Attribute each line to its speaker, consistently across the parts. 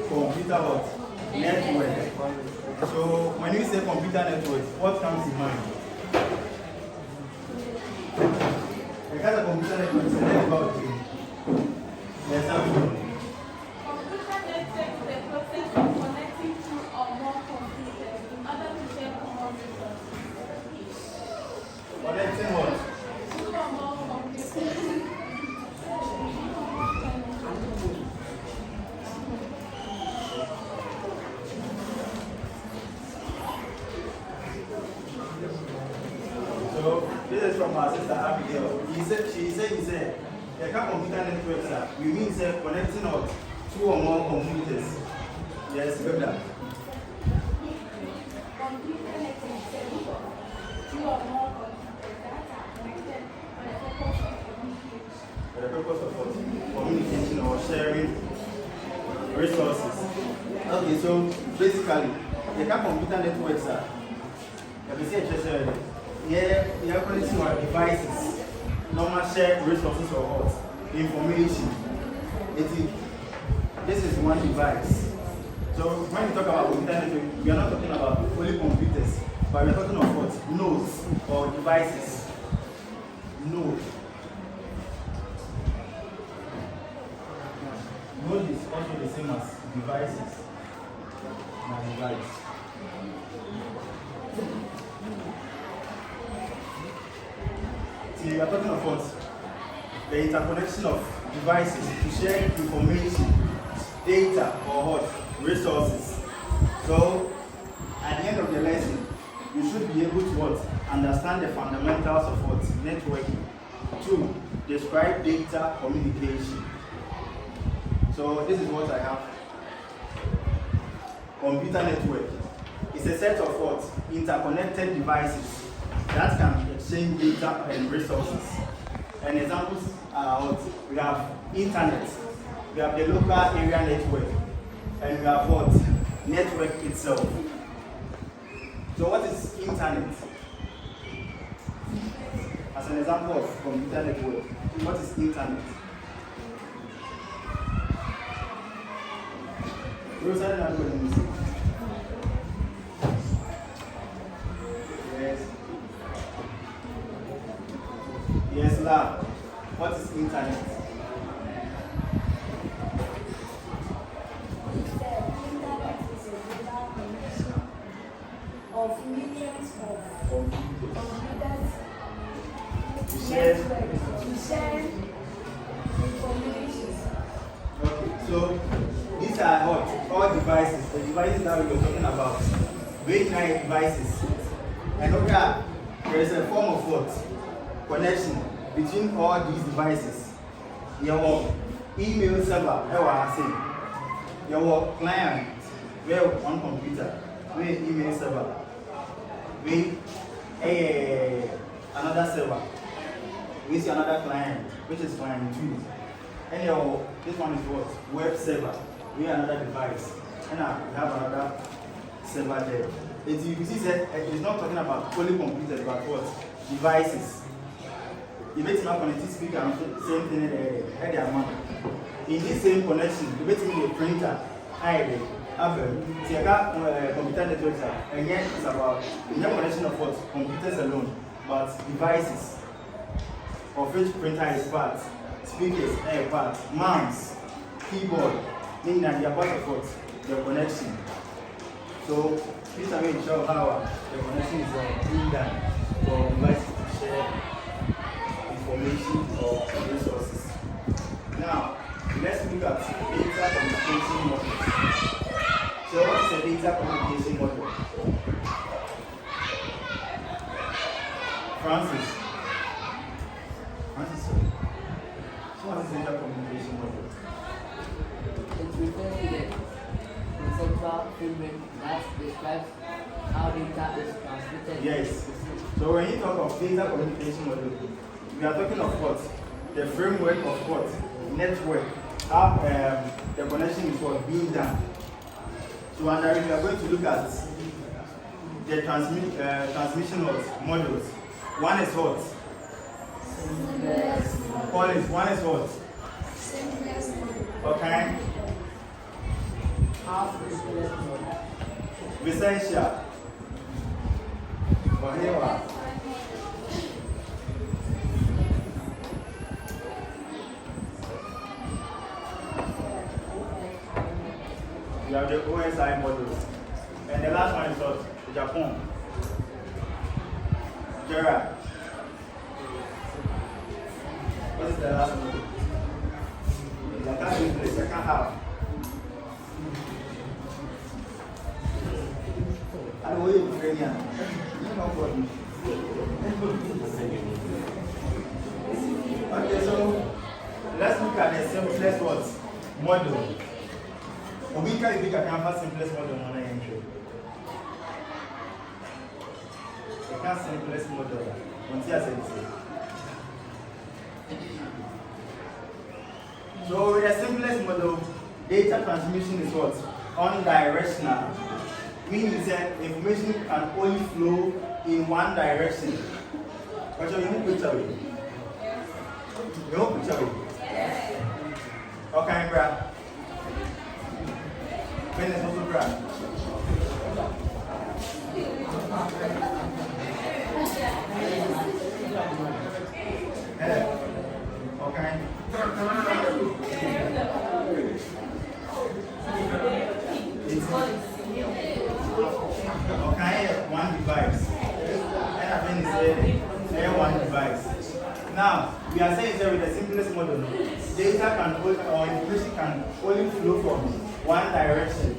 Speaker 1: Computer what? Network. So when you say computer network, what comes in mind? The kind of computer network is about yes,
Speaker 2: computer network is the process of connecting two or more computers in order to share common resources.
Speaker 1: Connecting what?
Speaker 2: Two or more computers.
Speaker 1: So this is from our sister Abigail. She said, the kind of computer networks are, you mean say connecting out two or more computers. Yes, good that.
Speaker 2: Computer network is two or more computers that are connected for the purpose of communication.
Speaker 1: For the purpose of what? Communication or sharing resources. Okay, so basically, the kind of computer networks are, like I said, you're connecting our devices, normal share resources or what? Information. This is one device. So when we talk about computer network, we are not talking about only computers, but we are talking about what? Nodes or devices. Node. Node is also the same as devices. My device. See, we are talking of what? The interconnection of devices to share information, data, or what? Resources. So, at the end of the lesson, you should be able to what? Understand the fundamentals of what? Networking. 2. Describe data communication. So, this is what I have. Computer network is a set of what? Interconnected devices that can exchange data and resources. And examples are what? We have internet, we have the local area network, and we have what? Network itself. So what is internet? As an example of computer network, what is internet? Yes. Yes, lab. What is internet?
Speaker 3: Of millions of computers
Speaker 1: To share.
Speaker 3: to share information.
Speaker 1: Okay, so these are what? All devices. The devices that we were talking about. Very nice devices. And okay, there is a form of what? Connection between all these devices. Your email server, your client, where on computer, where email server, with another server, with another client, which is client 2. And this one is what? Web server, with another device. And we have another server there. You see that it's not talking about only computers, but what? Devices. You bet me connected speaker and same thing in this same connection, you bet me the printer, computer networks, and yet it's about the connection of what? Computers alone, but devices, of which printer is part, speakers are part, mouse, keyboard, meaning that they are part of what? The connection. So this is a way to show how the connection is being done for devices to share information or resources. Now, let's look at data communication model. So what is a data communication model? Francis, so what is data communication model?
Speaker 4: It refers to the conceptual framework that describes how data is transmitted.
Speaker 1: Yes. So when you talk of data communication model, we are talking of what? The framework of what? Network. How the connection is what being done. So under it, we are going to look at the transmission models. One is what? One is what? Okay.
Speaker 4: half duplex model.
Speaker 1: Essential. But here we are. You have the OSI model. And the last one is what? Japan. Gerard. What is the last model? The second half. I know you're Ukrainian. You know what? Okay, so let's look at the simplest what? Model. We can pick a campus simplest model on an entry. The campus simplest model. So with the simplest model, data transmission is what? Unidirectional. Meaning that information can only flow in one direction. But you don't picture it. You don't picture it. Okay, Brad. When is also Brad? Okay. Okay, one device. And I think it's one device. Now, we are saying that with the simplest model, data can only, or information can only flow from one direction.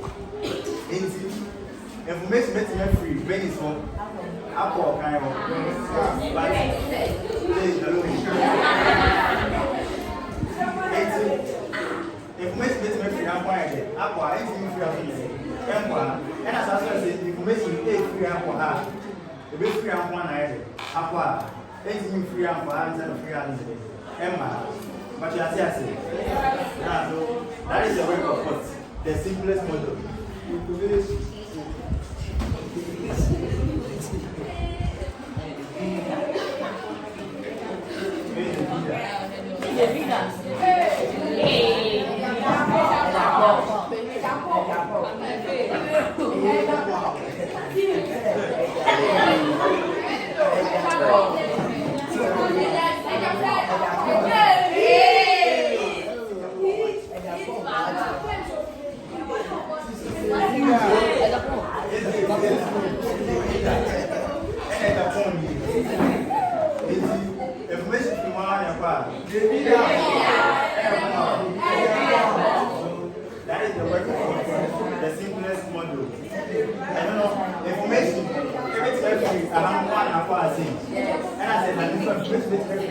Speaker 1: Information makes me free when it's from up or kind of. But information makes me free and quiet. Up or anything free and and as I said, the information is free and for her. The big free and one idea. Aqua, anything free and for her instead of free and Emma. But you are saying, so that is the way of what? The simplest model. That is the work of the simplest model. I don't know, information, everything around 1 hour, I think. And I said, that this one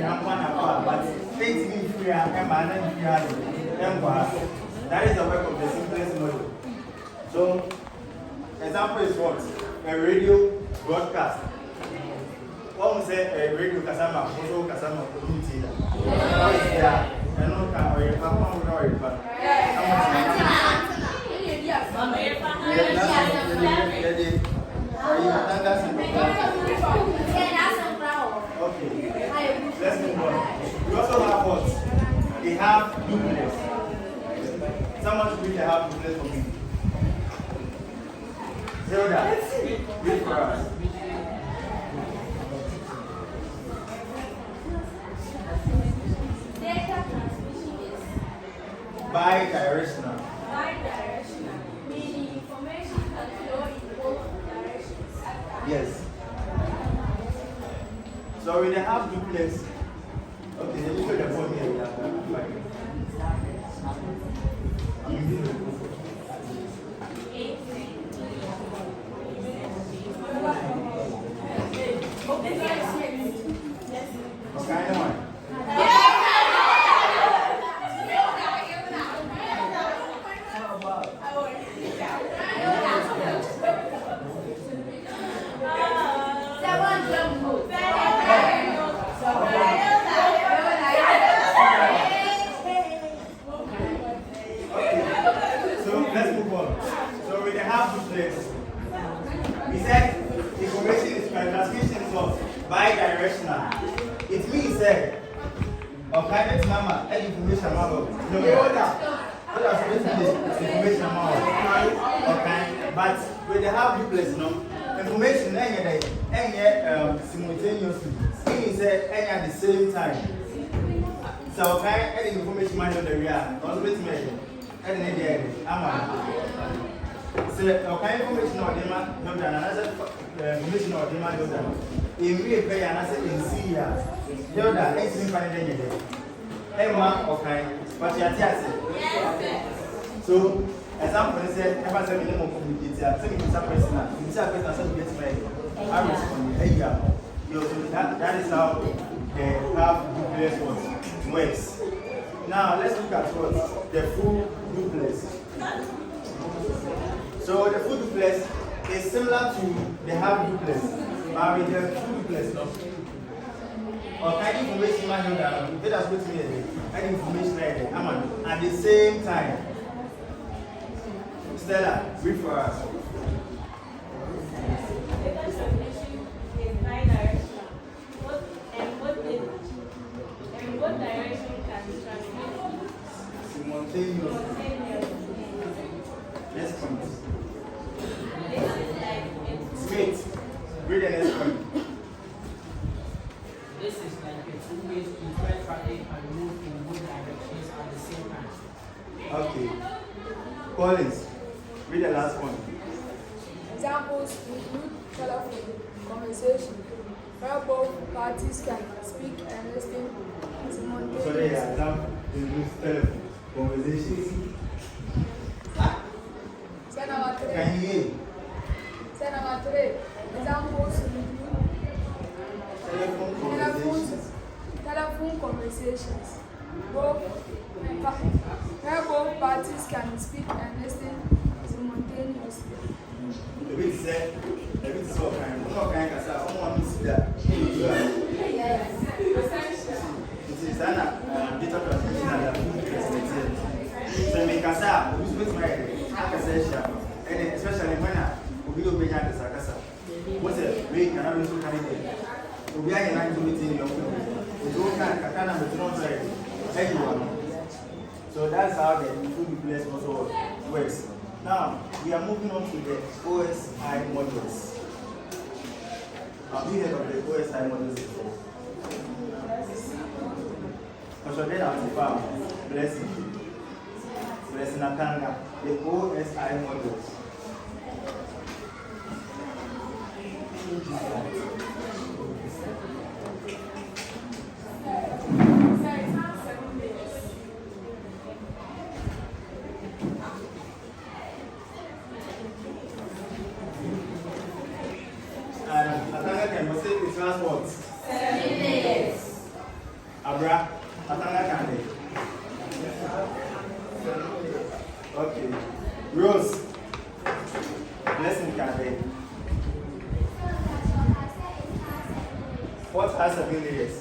Speaker 1: around 1 hour, but things being free and that is the work of the simplest model. So, example is what? A radio broadcast. What we say a radio kasama, also kasama community. Yeah, and no can or your papa or your papa. Okay, let's move on. We also have what? They have duplex. Someone should really have duplex for me. Zelda, read for us.
Speaker 2: Data transmission is
Speaker 1: Bidirectional.
Speaker 2: bidirectional, meaning information can flow in both directions.
Speaker 1: Yes. So we have duplex. Okay, let me show the phone here. Okay, I know. We said information is transmission is what? Bidirectional. It means that private mama, information about no order. What does information about? But when they have duplex, no information any simultaneously. Meaning say any at the same time. So okay, any information man on the real. Also with me. Any there. So okay, information on them no done. Another information on them no done. In real pay and I say in see here. You that anything find there. Emma okay, but you are yes. So example, they said, ever said minimum communicate, I think it's a person, it's a person that gets married. I respond, hey, yeah. That is how the half duplex works. Now, let's look at what? The full duplex. So, the full duplex is similar to the half duplex, but with the full duplex, no? Or kind of information, man, you know, let us put me there. Any information there, at the same time. Stella, read for us.
Speaker 2: Data transmission is bidirectional. What direction can be transmitted?
Speaker 1: Simultaneous. Next point.
Speaker 2: This is like
Speaker 1: Wait. Read the next point.
Speaker 5: This is like a two-way street traffic and move in both directions at the same time.
Speaker 1: Okay. Collins, read the last point.
Speaker 3: Examples include telephone conversation, where both parties can speak and listen simultaneously.
Speaker 1: So the example includes telephone conversations.
Speaker 3: Say number three.
Speaker 1: Can you hear?
Speaker 3: Say number three. Examples include
Speaker 1: Telephone conversations.
Speaker 3: telephone conversations, where both parties can speak and listen simultaneously.
Speaker 1: The bit said, the bit is all kind. No kind of say, I want to see that. It is an data transmission and the so make us up, who's with my accession, and especially when we obey the Sakasa. What's it? We cannot be so candidate. We are in to meeting your people. We don't can but not anyone. So that's how the food replace also works. Now we are moving on to the OSI models. Have you heard of the OSI models before? So then I'll farm blessing. Blessing Akanga, the OSI models. Atanga can say it transport 7 minutes. Abra, Atanga can they? Okay. Rose, blessing can they? What has 7 layers?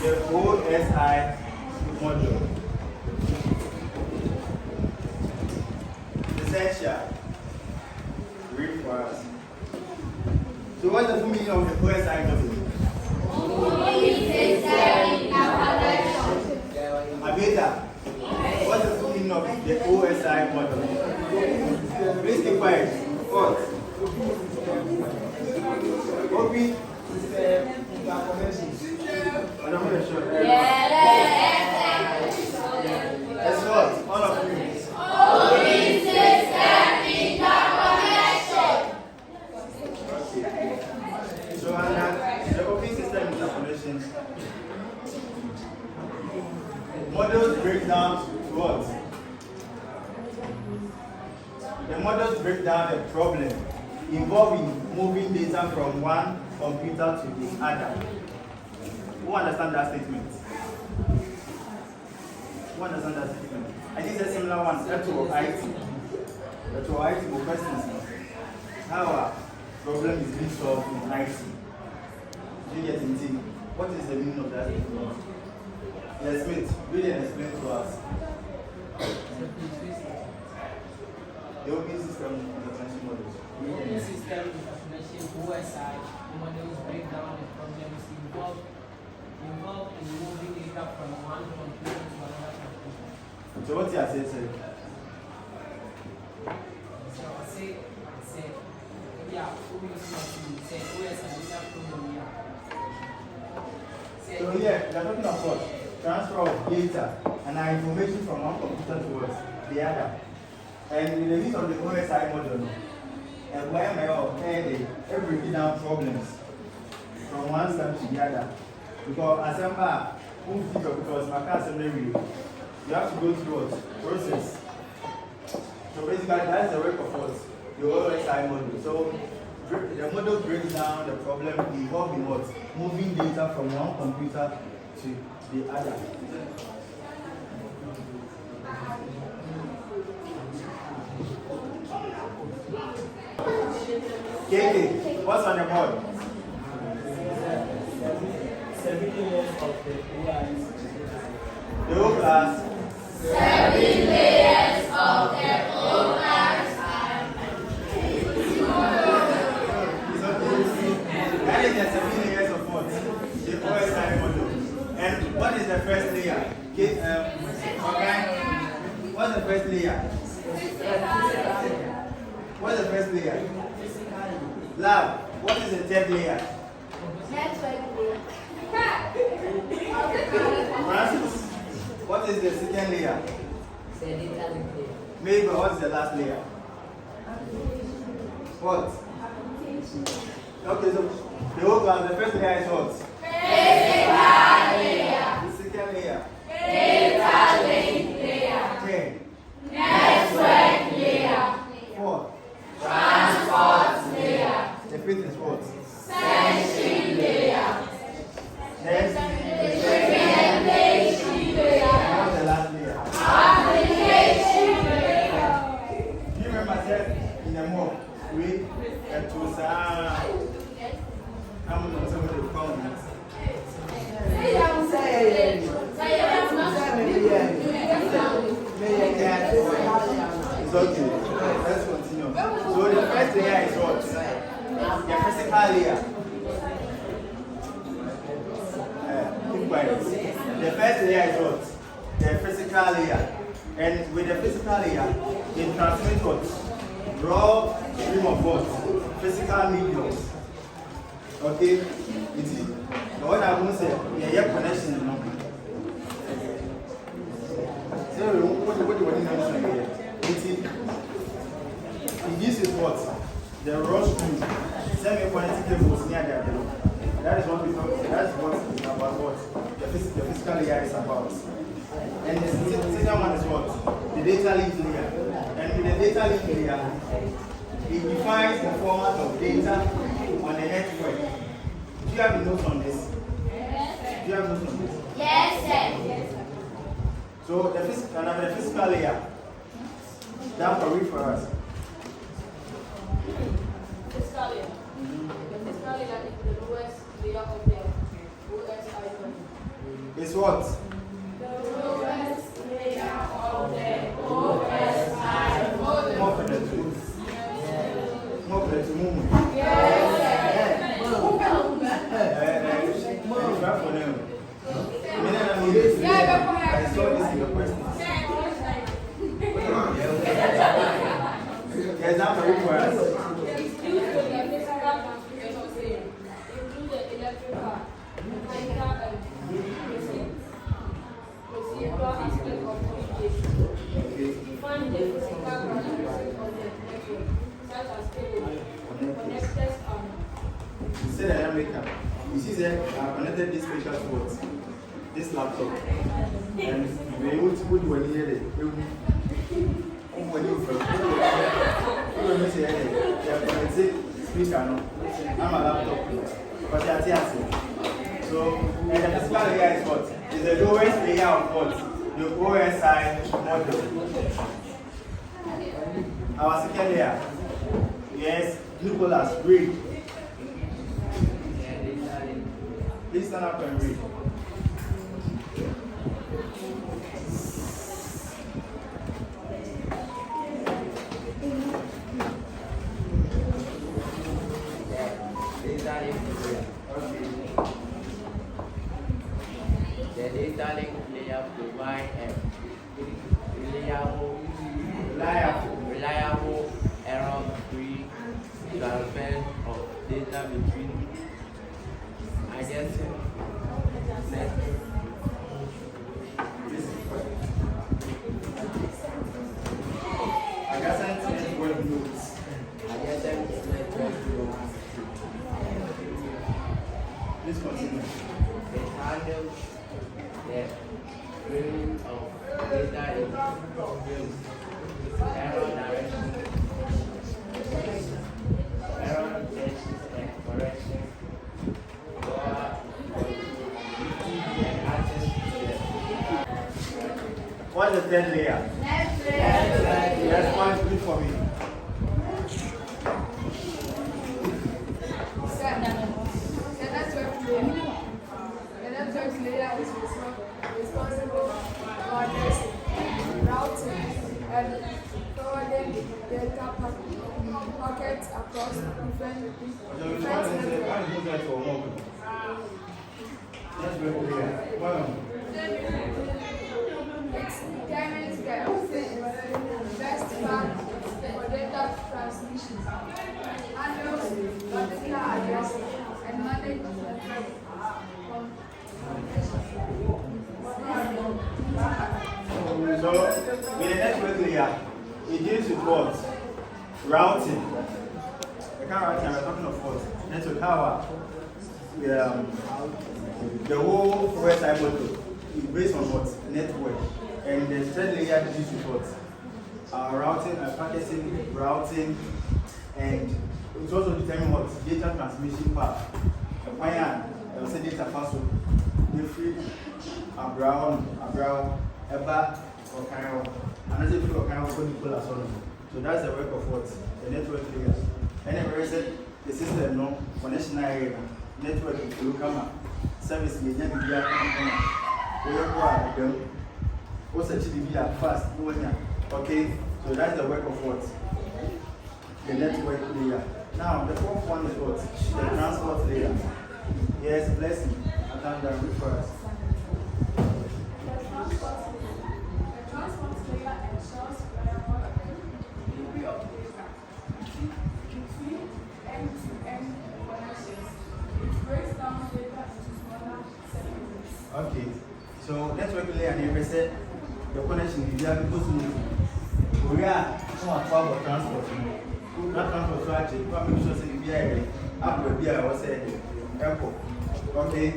Speaker 1: The OSI module. Essential. Read for us. So what's the full meaning of the OSI module? Abeta, what's the full meaning of the OSI module? Please keep quiet. What? Obi? I don't want to show. That's what? All of you. So under the open system interconnection, models break down to what? The models break down the problem involving moving data from one computer to the other. Who understand that statement? Who understand that statement? I think it's a similar one. That's to IT. That's to IT for questions. How a problem is being solved in IT. Do you get it? What is the meaning of that statement? Yes, Smith, really explain to us. The open system interconnection models.
Speaker 5: Open system interconnection OSI models break down the problems involved in moving data from one computer to another
Speaker 1: So what's your say?
Speaker 5: So I say, yeah, who is not to say, who is a little yeah.
Speaker 1: So here, we are talking about transfer of data and our information from one computer towards the other. And with the use of the OSI model, and where breaking down problems from one step to the other. Because assemble, because my car assembly review, you have to go through what? Process. So basically, that's the work of what? The OSI model. So the model breaks down the problem involving what? Moving data from one computer to the other. KK, what's on the board?
Speaker 6: 7 layers of the AI.
Speaker 1: The whole class.
Speaker 2: 7 layers of the OSI.
Speaker 1: That is the 7 layers of what? The OSI model. And what is the first layer? Okay. What's the first layer? What's the first layer? Lab. What is the third layer? Francis. What is the second layer? Mabel, what is the last layer? What? Okay, so the whole class, the first layer is what?
Speaker 2: Physical layer.
Speaker 1: The second layer?
Speaker 2: Data link layer.
Speaker 1: Okay.
Speaker 2: Network layer.
Speaker 1: Fourth.
Speaker 2: Transport layer.
Speaker 1: The fifth is what?
Speaker 2: Sensing layer.
Speaker 1: Next.
Speaker 2: Representation layer.
Speaker 1: And what's the last layer?
Speaker 2: Application layer.
Speaker 1: Do you remember I said in the mock, we had to I'm going to tell you the comments. It's okay. Let's continue. So the first layer is what? The physical layer. Keep quiet. The first layer is what? The physical layer. And with the physical layer, it transmits what? Raw stream of what? Physical mediums. Okay? You see? What I'm going to say, yeah, connection is not. So what do you mention here? You see? This is what? The raw stream. Semi-quantity cables near the below. That is what we talk about. That's what it's about what? The physical layer is about. And the second one is what? The data link layer. And with the data link layer, it defines the format of data on the network. Do you have a note on this? Do you have notes on this?
Speaker 2: Yes, sir.
Speaker 1: So the physical layer, that will read for us.
Speaker 7: Physical layer. The physical layer is the lowest layer of the OSI model.
Speaker 1: It's what?
Speaker 2: The lowest layer of the OSI model.
Speaker 1: More for the two. More for the two movement.
Speaker 2: Yes, sir.
Speaker 1: Try for them. I saw this in the question. Yes, that will read for us.
Speaker 7: It's due to the physical transmission of layer, include the electrical, mechanical, and procedural aspect of communication. Define the physical characteristics of the network, such as cable, connectors,
Speaker 1: You said I am maker. You see that I connected this special to what? This laptop. And we able to put one here. When you from speaker, I'm a laptop. But they are so, and the physical layer is what? Is the lowest layer of what? The OSI model. Our second layer. Yes, Nicholas, read. Please stand up and read.
Speaker 8: The data link layer provide a reliable error-free transfer of data between adjacent networks.
Speaker 1: Adjacent network nodes.
Speaker 8: Adjacent network nodes.
Speaker 1: Please continue.
Speaker 8: It handles the streaming of data in error direction, error detection and correction, or and access to the
Speaker 1: What's the third layer? Yes, one is good for me.
Speaker 3: The network layer is responsible for testing, routing, and forwarding data packets across different networks.
Speaker 1: That's very clear. Well,
Speaker 3: It determines the best path for data transmission, handles particular addresses, and manages network.
Speaker 1: so with the network layer, it deals with what? Routing. The kind of routing we're talking of what? Network power. The whole website model is based on what? Network. And the third layer deals with what? Routing, packaging, routing, and it also determines what? Data transmission path. The plan, say data password, the free, brown, eba, or kind of, another people or kind of people as well. So that's the work of what? The network layer. And then we said the system, no, connection area, network, you come up, service, you never be a what's actually be fast, okay? So that's the work of what? The network layer. Now, the fourth one is what? The transport layer. Yes, blessing. I can't read first.
Speaker 2: The transport layer ensures reliable delivery of data between end-to-end connections. It breaks down data into smaller segments.
Speaker 1: Okay. So network layer and every the connection is there because we are about transport. Not transport to actually, but make sure say the BI up to BI was said airport. Okay.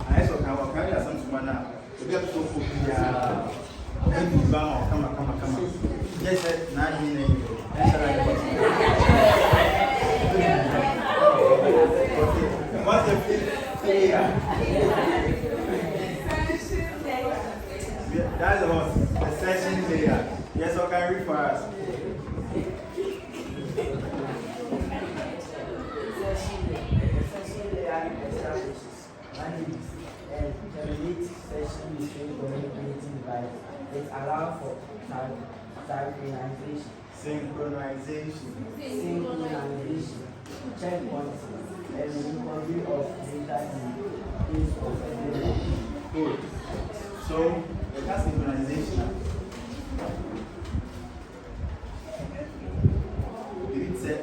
Speaker 1: I also can carry some now. The BI so cool. Yeah. Maybe come. Yes, 9 minutes. Okay. What's the fifth layer? That's the session layer. Yes, okay, read for us.
Speaker 6: Session layer establishes, manages, and terminates session between communicating devices. It allows for synchronization, checkpoints, and recovery of data in case of error.
Speaker 1: Good. So, the task synchronization. It said,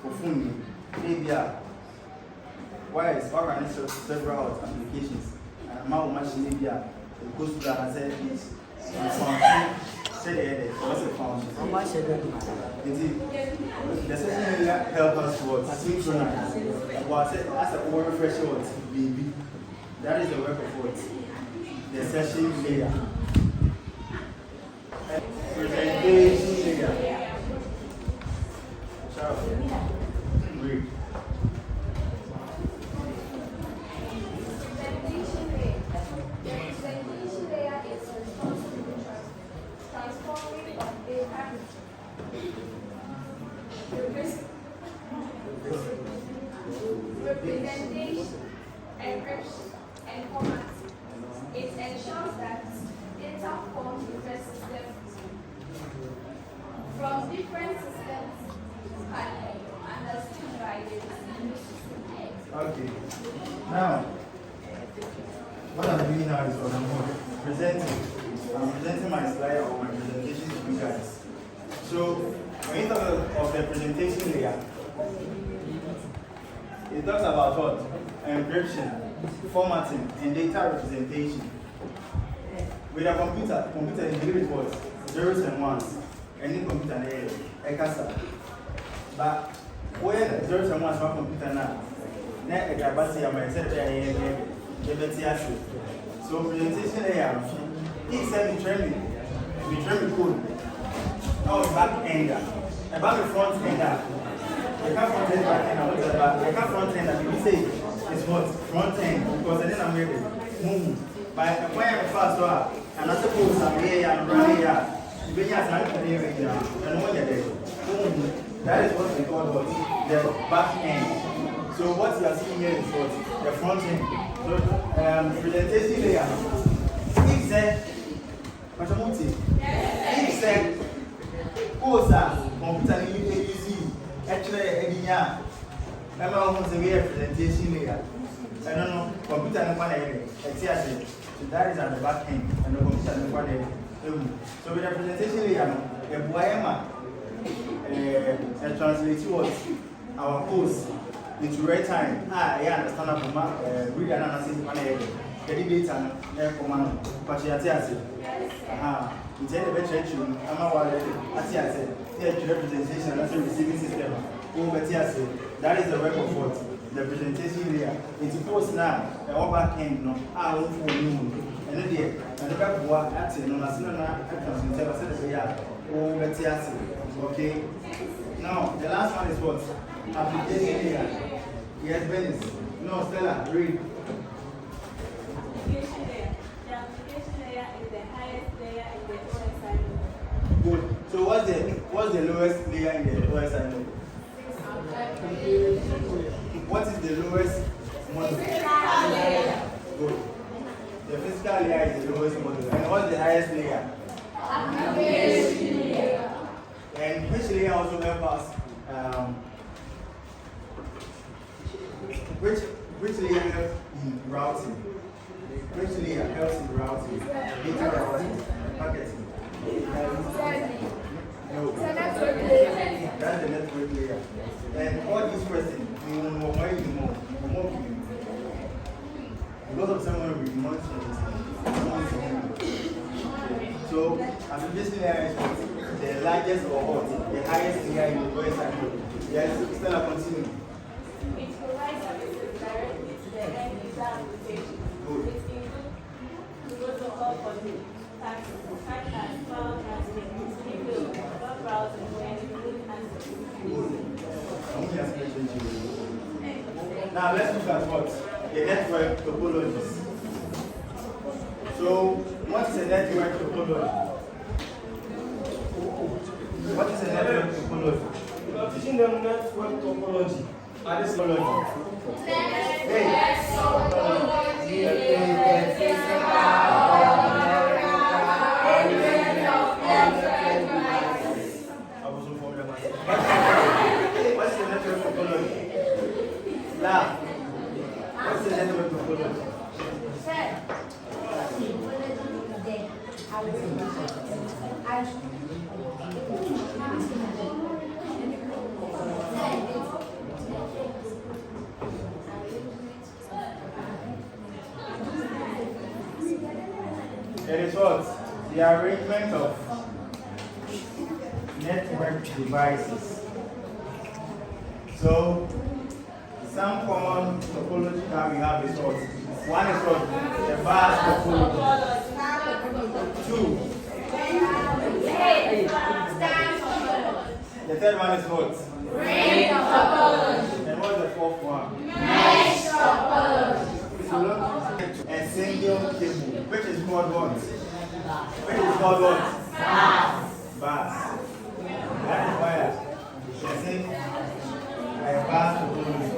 Speaker 1: for phone, maybe why is organized several applications and amount of machine media it goes to that and said it's say the edit, what's the function? The session area help us to synchronize. But I said as a over refresher what baby. That is the work of what? The session layer. Presentation layer. Sharp. Great.
Speaker 2: Representation, encryption, and formatting. It ensures that data forms different systems from different systems can be understood by the receiving system.
Speaker 1: Okay. Now, what I'm doing now is on presenting. I'm presenting my slide or my presentation to you guys. So when you talk of the presentation layer, it talks about what? Encryption, formatting, and data representation. With a computer is dealing with what? Zeros and ones. Any computer a casa. But when zeros and ones are computer now, net a gabasi am I said so presentation layer. He said we train code. Now back end. About the front end. I can't front end back end. I can't front end. We say it's what front end because then I'm ready. But when I'm fast, and I suppose I'm here and running here. You bring us out here and when you're there. That is what we call what the back end. So what you are seeing here is what the front end. So presentation layer. If said, if said, computer using actually I'm almost a presentation layer. I don't know, computer and one so that is at the back end and the computer and one. So with the presentation layer, the Boyama translates what our course into real time. I understand about read and analysis the data and command. But you are it's a better action. I'm a representation as a receiving system. That is the work of what? The presentation layer. It's post now, the back end, no, I won't for you. And then, and the back work at it, no, as soon as okay. Now, the last one is what? Application layer. Yes, Venice. No, Stella, read.
Speaker 2: Application layer. The application layer is the highest layer in the OSI.
Speaker 1: Good. So what's the lowest layer in the OSI? What is the lowest model? Good. The physical layer is the lowest model. And what's the highest layer? And which layer also help us? Which layer helps in routing? Which layer helps in routing? Data routing, packaging. No. That's the network layer. And all these questions, we will know why you know. Because of someone we want so, application layer is the largest or what? The highest layer in the OSI. Yes, Stella, continue.
Speaker 2: It provides services directly to the end user application.
Speaker 1: Good.
Speaker 2: It includes protocol for the taxes, such as file transfer, email, web browsing, and include access.
Speaker 1: Now let's look at what? The network topologies. So, what is a network topology? What is a network topology?
Speaker 9: We are teaching them network topology.
Speaker 1: What is topology? What's the network topology? Now, what's the network topology? It is what? The arrangement of network devices. So, some common topology that we have is what? One is what? The bus topology. Two. The third one is what?
Speaker 7: Ring topology.
Speaker 1: And what's the fourth one?
Speaker 7: Mesh topology.
Speaker 1: A single cable, which is called what? Which is called what? Bus. That is why I say a bus topology.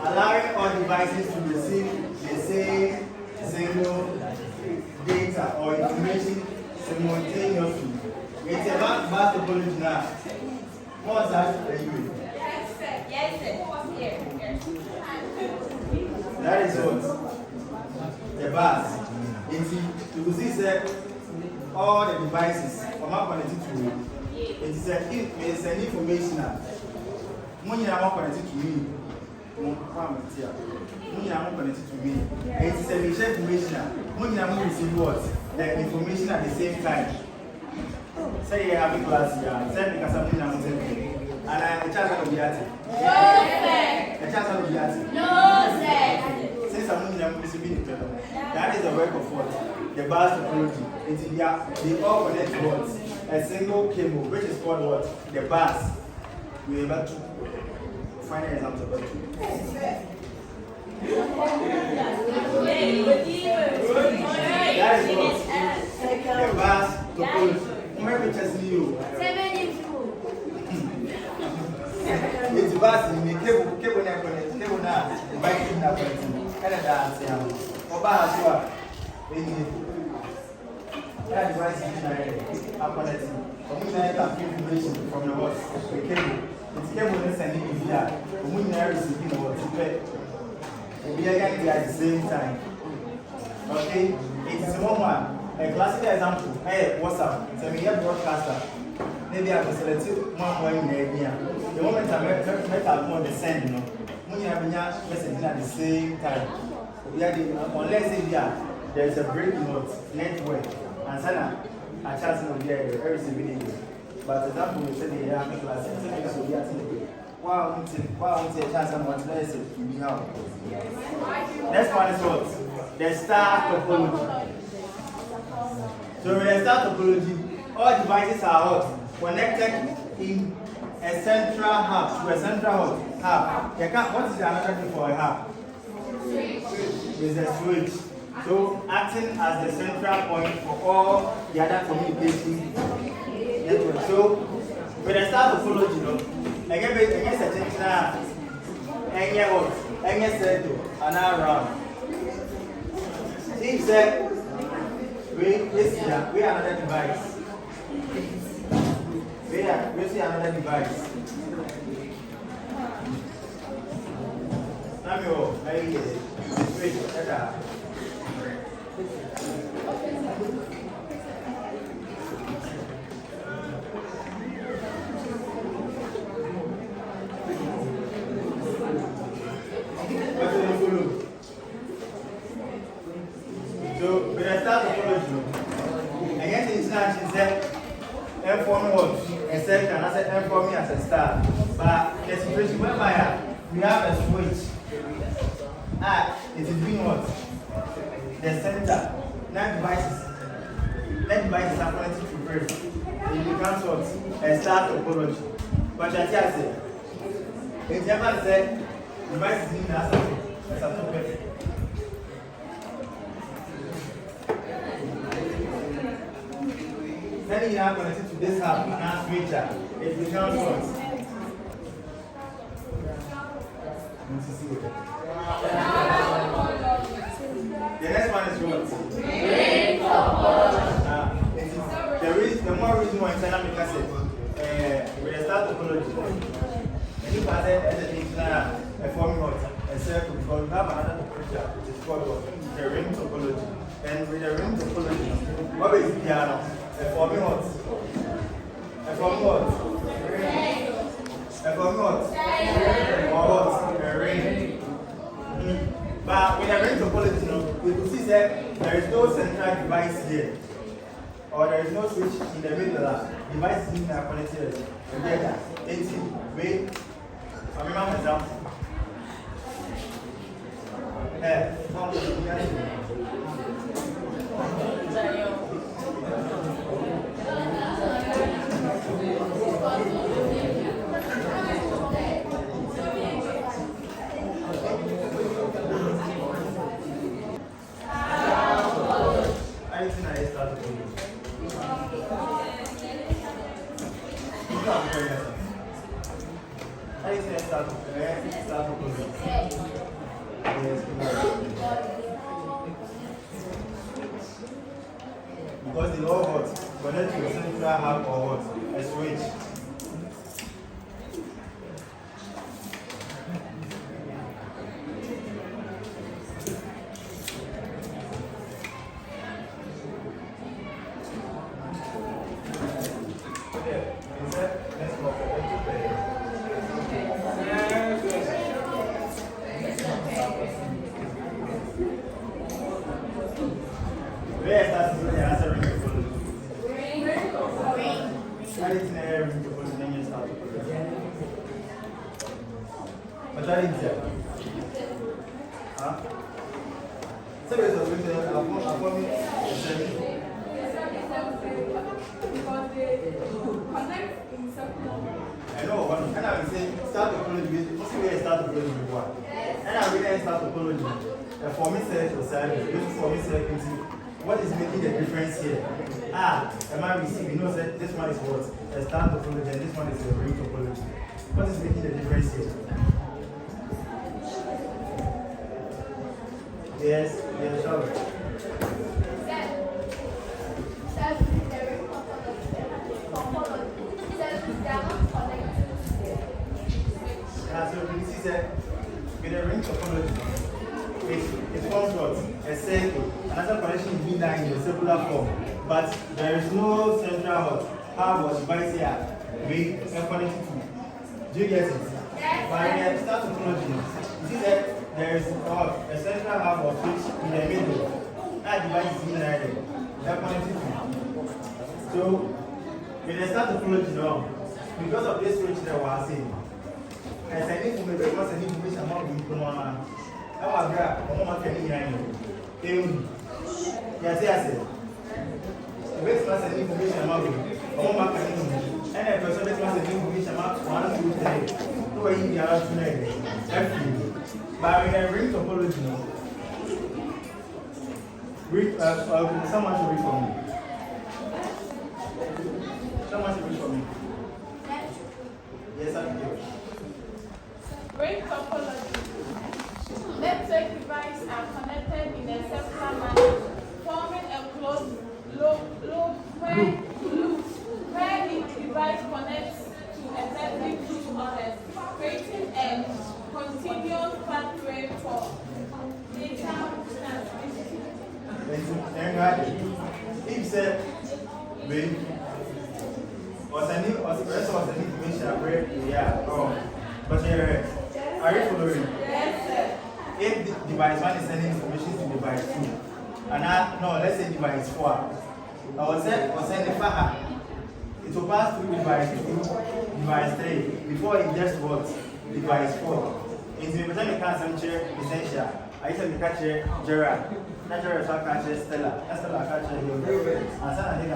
Speaker 1: Allowing all devices to receive the same single data or information simultaneously. It's a bus topology now. What's that?
Speaker 2: Yes, sir. Yes, sir. Yes.
Speaker 1: That is what? The bus. It's You will see that all the devices are not connected to me. It's an information that when you are not connected to me, when you are not connected to me, it's a mission information that when you are not receiving what? The information at the same time. Say you have a class here, say because something I'm saying. And a chance of the art. A chance of the art.
Speaker 7: No, sir.
Speaker 1: Since I'm not receiving it, that is the work of what? The bars topology. They all connect to what? A single cable, which is called what? The bars. We are about to find an example about it. That is what? The bars topology. Where pictures you? It's bars in the cable now connect. Cable now, bike now connect. And a dance here. Oba as well. That device is connected. We have information from the horse. The cable. It's cable is sending it here. We are receiving what? We are getting at the same time. Okay? It is one. A classical example, hey, WhatsApp, so we have broadcaster. Maybe I can select one in the area. The moment I make more the send, you know, when you have messaging at the same time, we are unless there is a break note network, and then a chance of the every single day. But example, we say the army class, so we can be at the wow, a chance of what less to be how. Next one is what? The star topology. So when I start topology, all devices are what? Connected in a central hub. To a central hub. What is another thing for a hub? Is a switch. So acting as the central point for all the other communication networks. So when I start topology, you know, I get certain and get what? And get settled and around. See, said. We see another device. We see another device. Samuel, I get it. Wait, so, when I start to follow you, I get the instruction said, inform what? A second, I said, inform me as a star. But the situation whereby we have a switch. It is being what? The center. Nine devices are connected to first. It becomes what? A star topology. But I said, it's never said, devices in as a topology. Then you are connected to this hub and now switcher. It becomes what? The next one is what? The more reason why internal maker said, with the start topology, and you pass it as a formula, a circle, because we have another picture, which is called what? The ring topology. And with the ring topology, what is the piano? A forming what? A forming what? A forming what? Or what? A ring. But with a ring topology, you know, we could see that there is no central device here. Or there is no switch in the middle. Devices in are connected together. 18. Wait. I remember example. Because the all what? Connect to a central hub or what? A switch. Where starts to the answer ring topology? That is in a ring topology, then you start topology. But that is there. Huh? So it's a bit of a forming.
Speaker 2: Because they connect in circle.
Speaker 1: I know one. And I will say start topology. This way start topology before. And I will then start topology. For me, say to service. This for me, say what is making the difference here? Am I receiving? You know, that this one is what? A star topology, and this one is a ring topology. What is making the difference here? Yes, sure. So this is with a ring topology. It forms what? A circle. Another connection is being done in a circular form. But there is no central hub or device here being connected to. Do you get it? Yes. But in a star topology, you see that there is a central hub or switch in the middle. That device is being added. They are connected to. So, in a star topology now, because of this switch that we are seeing, as I need to make because I need to be some more people. I want to get yes. Wait, must have information about me. And a person that must have information about 1, 2, 3. Who are you the other tonight? But when I ring topology, someone should read for me. Someone should read for me. Yes, I'm here.
Speaker 2: Ring topology. Network devices are connected in a circular manner, forming a closed loop where each device connects to a network through others, creating a continuous pathway for data transmission.
Speaker 1: If said, was the information but are you following?
Speaker 2: Yes, sir.
Speaker 1: If device 1 is sending information to device 2, and let's say device 4, I will send the file. It will pass through device 2, device 3, before it gets what? Device 4. In the time you can check essential, I used to catch Gerard. Naturally, so I catch Stella. Stella catch him. And so I think I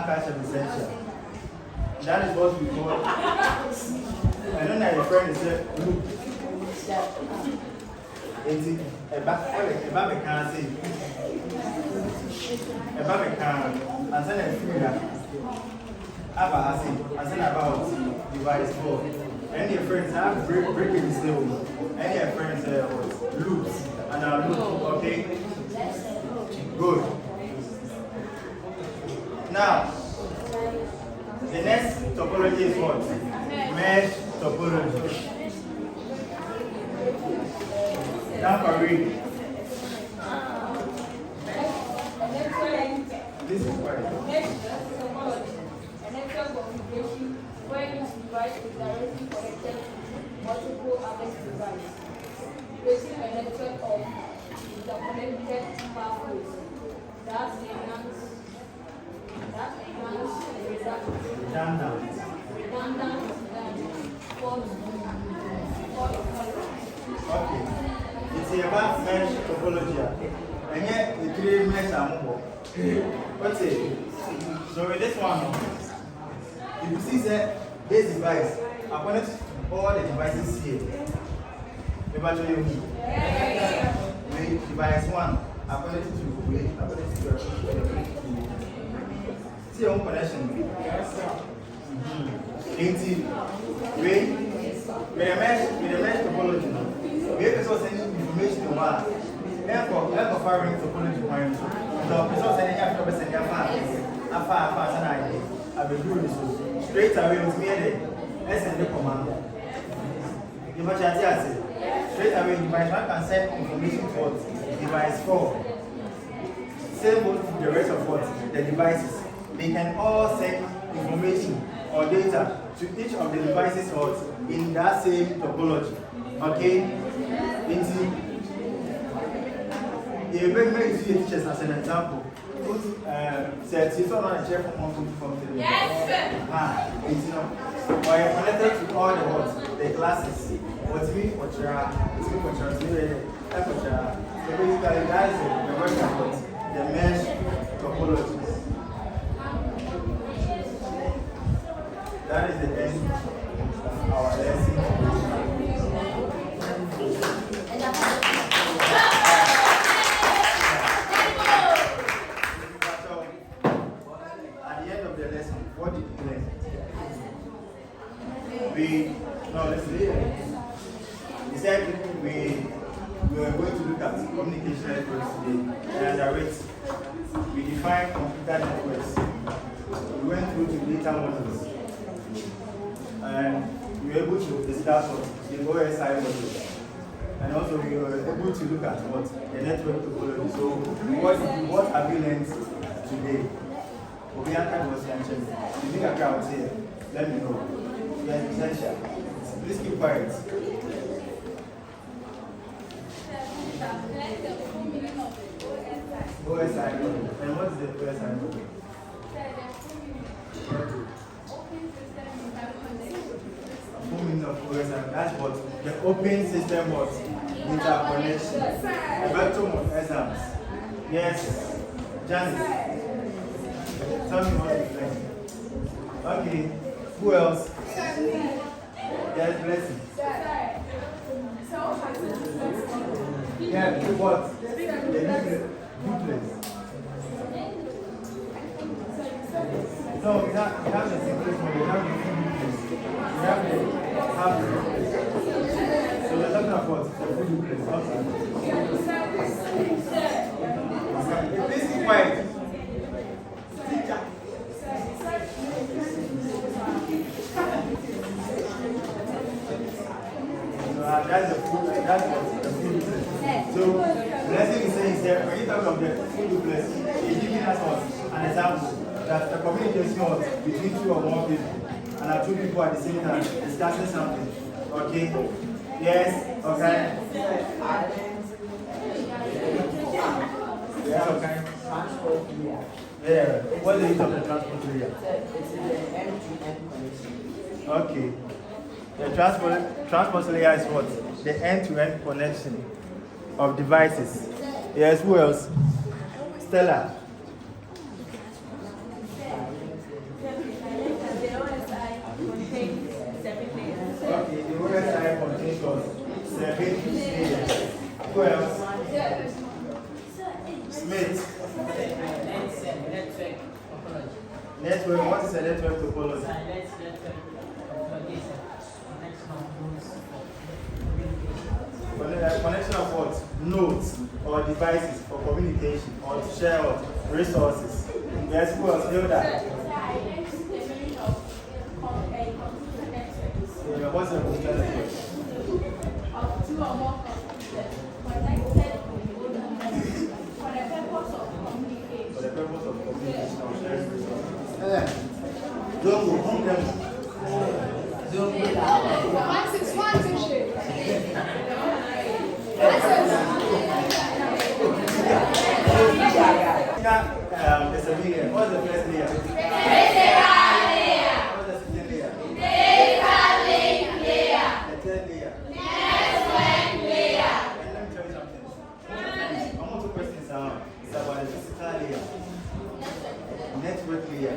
Speaker 1: catch essential. That is what we call. I don't know your friend is loop. A back can say a baby can and send a free and send about device 4. Any friends have breaking the still. Any friends loops and our loop, okay? Good. Now, the next topology is what? Mesh topology. Now for read. This is where.
Speaker 7: Next topology. A network configuration where each device is directly connected to multiple other devices, creating a network of interconnected pathways that enhance redundant fault
Speaker 1: Okay. It's about mesh topology. And yet, the 3 mesh are more. What's it? So, with this one, if you see that this device, I connect all the devices here. The battery you need. With device 1, I connect it to see your own connection. Yes, sir. With the mesh topology, we have to send information to one. Therefore, we have to fire topology point. So, we also send your person your fast and I will do this straight away with me. Let's send the command. You must have straight away, device 1 can send information to device 4. Same goes to the rest of what? The devices. They can all send information or data to each of the devices in that same topology. Okay? You make teachers as an example. Put said it's not a chair from 1 from 3. Yes. It's or you're connected to all the what? The classes. What's me for child? It's me for child. So basically that is the work about the mesh topologies. That is the end of our lesson. At the end of the lesson, what did you learn? He said we were going to look at communication networks today and rates. We defined computer networks. We went through to data models. And we were able to discuss the OSI model. And also we were able to look at what the network topology. So what have you learned today? Obianka was mentioned. You think I was here? Let me know. Yes, essential. Please keep quiet. OSI model. And what is the OSI model? Of OSI. That's what the open system was interconnection. A vector of exams. Yes. Janice. Tell me what you think. Okay. Who else? Yes, Blessing. Yeah, what? The duplex. No, we have the simplest model. We have the duplex. We have the half duplex. So we're talking about the full duplex. Please keep quiet. That's the full duplex. So the next thing he's saying is that when you talk of the full duplex, he's giving us an example that the communication between two or more people and two people at the same time discussing something. Okay? Yes? Okay? Yeah, okay.
Speaker 6: Transport layer.
Speaker 1: Yeah. What is the use of the transport layer?
Speaker 6: It's the end-to-end connection.
Speaker 1: Okay. The transport layer is what? The end-to-end connection of devices. Yes, who else? Stella. Okay, the OSI contains 7 layers. Who else? Smith. Network. What is a network topology? Connection of what? Nodes or devices for communication or to share what? Resources. Yes, who else? Hilda. Yeah, what's the computer network?
Speaker 2: Of 2 or more computers connected for the purpose of communication.
Speaker 1: For the purpose of communication or sharing resources. Don't go home them. It's a layer. What's the first layer? What's the second layer? The third layer. And let me tell you something. I want to question it's about the physical layer. Network layer.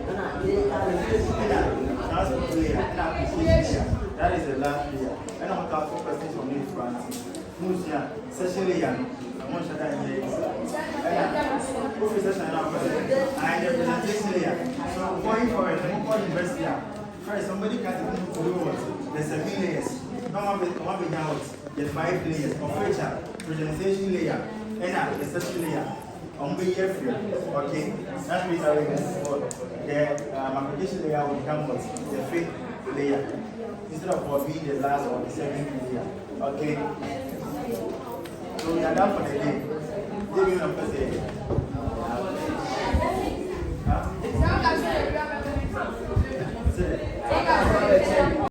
Speaker 1: Transport layer. And application layer. That is the last layer. And I want to ask 2 questions from you, Francis. Session layer. I want to shut that in here. Professor and the presentation layer. So going for a local university, first somebody can do what? The 7 layers. Come up with the 5 layers of which presentation layer and the session layer. Okay, that's what for the application layer will become what? The 5th layer instead of being the last or the 7th layer. Okay, so we are done for the day. Give me a